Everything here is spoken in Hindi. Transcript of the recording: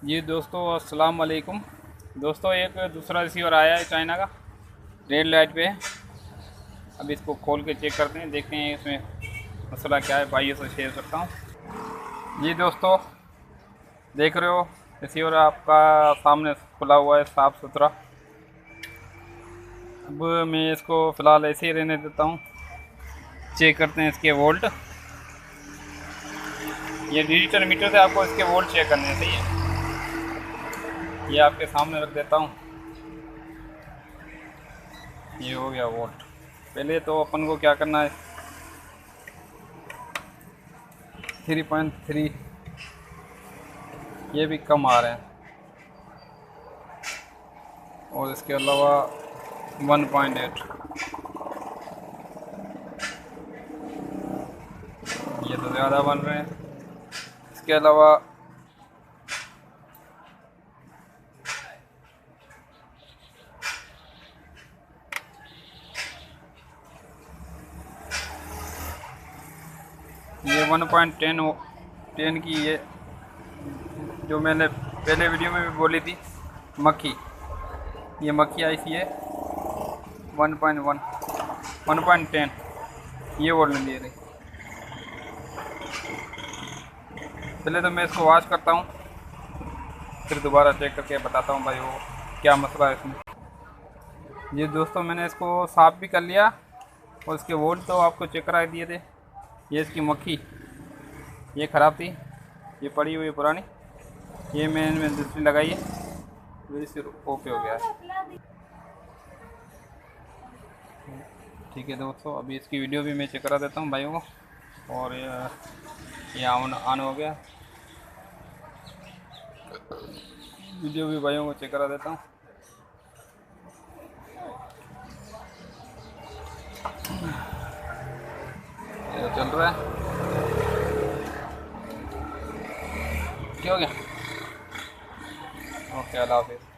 जी दोस्तों, अस्सलाम वालेकुम। दोस्तों, एक दूसरा रिसीवर आया है चाइना का, रेड लाइट पे है। अब इसको खोल के चेक करते हैं, देखते हैं इसमें मसला क्या है, भाइयों से शेयर करता हूँ। जी दोस्तों, देख रहे हो रिसीवर आपका सामने खुला हुआ है, साफ़ सुथरा। अब मैं इसको फ़िलहाल ऐसे ही रहने देता हूँ। चेक करते हैं इसके वोल्ट। ये डिजिटल मीटर से आपको इसके वोल्ट चेक करने हैं, सही है। ये आपके सामने रख देता हूँ। ये हो गया वोल्ट। पहले तो अपन को क्या करना है, 3.3 ये भी कम आ रहे हैं, और इसके अलावा 1.8 ये तो ज़्यादा बन रहे हैं। इसके अलावा ये 1.10 की, ये जो मैंने पहले वीडियो में भी बोली थी, मक्खी, ये मक्खी आई थी, ये 1.1 1.10 ये वोल्ट दे रही। पहले तो मैं इसको वॉश करता हूँ, फिर दोबारा चेक करके बताता हूँ भाई वो क्या मसला है इसमें। ये दोस्तों, मैंने इसको साफ़ भी कर लिया और इसके वोल्ट तो आपको चेक करा दिए थे। ये इसकी मक्खी, ये ख़राब थी, ये पड़ी हुई पुरानी, ये मैंने दूसरी लगाई है, तो इससे ओके हो गया है। ठीक है दोस्तों, अभी इसकी वीडियो भी मैं चेक करा देता हूँ भाइयों को। और ये ऑन हो गया, वीडियो भी भाइयों को चेक करा देता हूँ। ये चल रहा है, क्या हो गया? ओके, अल्लाह हाफिज़।